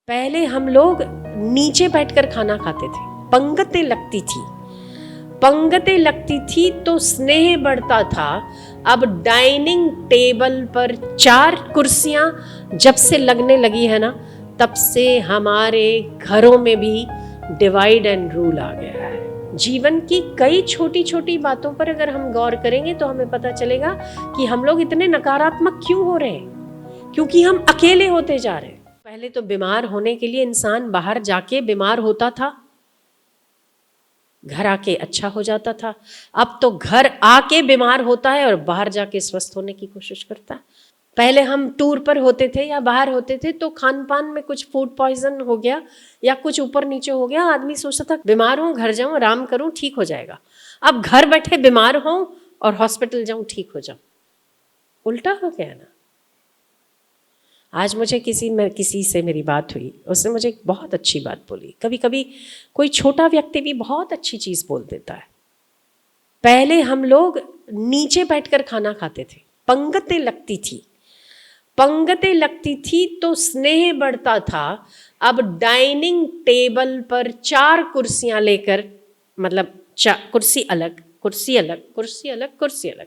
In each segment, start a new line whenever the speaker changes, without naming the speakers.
पहले हम लोग नीचे बैठकर खाना खाते थे, पंगतें लगती थी। पंगतें लगती थी तो स्नेह बढ़ता था। अब डाइनिंग टेबल पर 4 कुर्सियां जब से लगने लगी है ना, तब से हमारे घरों में भी डिवाइड एंड रूल आ गया है। जीवन की कई छोटी छोटी बातों पर अगर हम गौर करेंगे तो हमें पता चलेगा कि हम लोग इतने नकारात्मक क्यों हो रहे हैं, क्योंकि हम अकेले होते जा रहे हैं। पहले तो बीमार होने के लिए इंसान बाहर जाके बीमार होता था, घर आके अच्छा हो जाता था। अब तो घर आके बीमार होता है और बाहर जाके स्वस्थ होने की कोशिश करता है। पहले हम टूर पर होते थे या बाहर होते थे तो खान पान में कुछ फूड पॉइजन हो गया या कुछ ऊपर नीचे हो गया, आदमी सोचता था बीमार हूं, घर जाऊं, आराम करूं, ठीक हो जाएगा। अब घर बैठे बीमार हूं और हॉस्पिटल जाऊं, ठीक हो जाऊं। उल्टा हो गया ना। आज मुझे किसी से मेरी बात हुई, उसने मुझे एक बहुत अच्छी बात बोली। कभी कभी कोई छोटा व्यक्ति भी बहुत अच्छी चीज़ बोल देता है। पहले हम लोग नीचे बैठकर खाना खाते थे, पंगतें लगती थी। पंगतें लगती थी तो स्नेह बढ़ता था। अब डाइनिंग टेबल पर 4 कुर्सियां लेकर, मतलब कुर्सी अलग, कुर्सी अलग, कुर्सी अलग, कुर्सी अलग,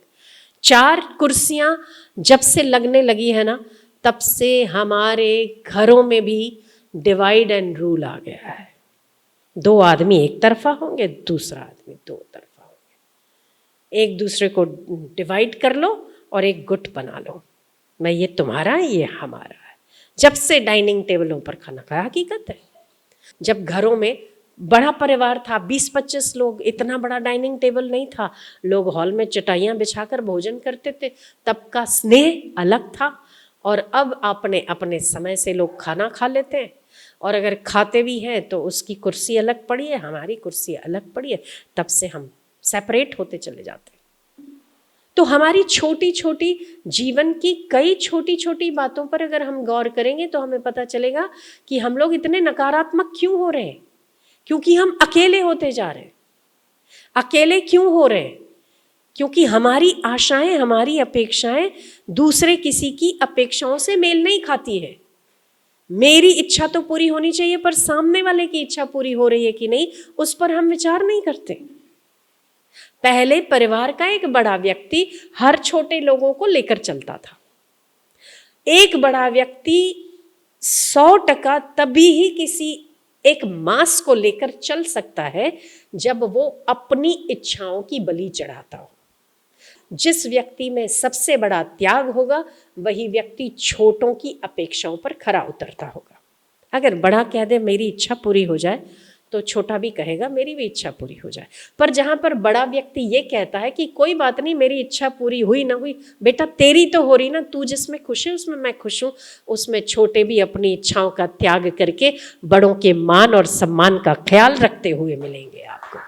4 कुर्सियां जब से लगने लगी है ना, तब से हमारे घरों में भी डिवाइड एंड रूल आ गया है। 2 आदमी एक तरफा होंगे, दूसरा आदमी 2 तरफा होंगे। एक दूसरे को डिवाइड कर लो और एक गुट बना लो, मैं ये तुम्हारा है, ये हमारा है। जब से डाइनिंग टेबलों पर खाना खाया, हकीकत है। जब घरों में बड़ा परिवार था, 20-25 लोग, इतना बड़ा डाइनिंग टेबल नहीं था, लोग हॉल में चटाइयाँ बिछाकर भोजन करते थे, तब का स्नेह अलग था। और अब अपने अपने समय से लोग खाना खा लेते हैं, और अगर खाते भी हैं तो उसकी कुर्सी अलग पड़ी है, हमारी कुर्सी अलग पड़ी है, तब से हम सेपरेट होते चले जाते हैं। तो हमारी छोटी छोटी जीवन की कई छोटी छोटी बातों पर अगर हम गौर करेंगे तो हमें पता चलेगा कि हम लोग इतने नकारात्मक क्यों हो रहे हैं, क्योंकि हम अकेले होते जा रहे हैं। अकेले क्यों हो रहे हैं? क्योंकि हमारी आशाएं, हमारी अपेक्षाएं दूसरे किसी की अपेक्षाओं से मेल नहीं खाती है। मेरी इच्छा तो पूरी होनी चाहिए, पर सामने वाले की इच्छा पूरी हो रही है कि नहीं, उस पर हम विचार नहीं करते। पहले परिवार का एक बड़ा व्यक्ति हर छोटे लोगों को लेकर चलता था। एक बड़ा व्यक्ति 100% तभी ही किसी एक मास को लेकर चल सकता है जब वो अपनी इच्छाओं की बलि चढ़ाता हो। जिस व्यक्ति में सबसे बड़ा त्याग होगा, वही व्यक्ति छोटों की अपेक्षाओं पर खरा उतरता होगा। अगर बड़ा कह दे मेरी इच्छा पूरी हो जाए, तो छोटा भी कहेगा मेरी भी इच्छा पूरी हो जाए। पर जहाँ पर बड़ा व्यक्ति ये कहता है कि कोई बात नहीं, मेरी इच्छा पूरी हुई ना हुई, बेटा तेरी तो हो रही ना, तू जिसमें खुश है उसमें मैं खुश हूँ, उसमें छोटे भी अपनी इच्छाओं का त्याग करके बड़ों के मान और सम्मान का ख्याल रखते हुए मिलेंगे आपको।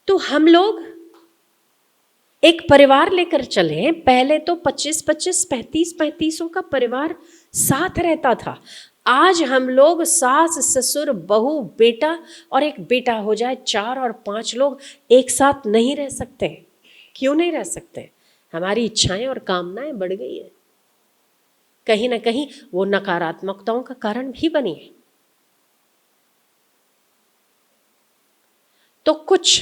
तो हम लोग एक परिवार लेकर चले। पहले तो 25-25, 35-35 का परिवार साथ रहता था। आज हम लोग सास, ससुर, बहू, बेटा और एक बेटा हो जाए, 4 और 5 लोग एक साथ नहीं रह सकते। क्यों नहीं रह सकते? हमारी इच्छाएं और कामनाएं बढ़ गई है। कहीं ना कहीं वो नकारात्मकताओं का कारण भी बनी है। तो कुछ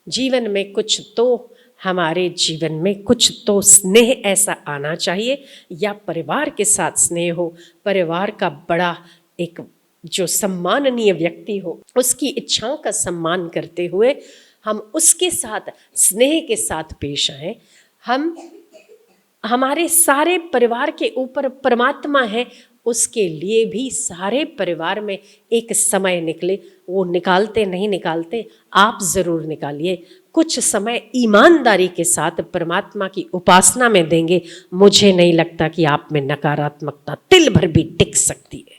जीवन में, कुछ तो हमारे जीवन में कुछ तो स्नेह ऐसा आना चाहिए, या परिवार के साथ स्नेह हो, परिवार का बड़ा एक जो सम्माननीय व्यक्ति हो, उसकी इच्छाओं का सम्मान करते हुए हम उसके साथ स्नेह के साथ पेश आएं। हम हमारे सारे परिवार के ऊपर परमात्मा है, उसके लिए भी सारे परिवार में एक समय निकले। वो निकालते नहीं निकालते, आप ज़रूर निकालिए। कुछ समय ईमानदारी के साथ परमात्मा की उपासना में देंगे। मुझे नहीं लगता कि आप में नकारात्मकता तिल भर भी टिक सकती है।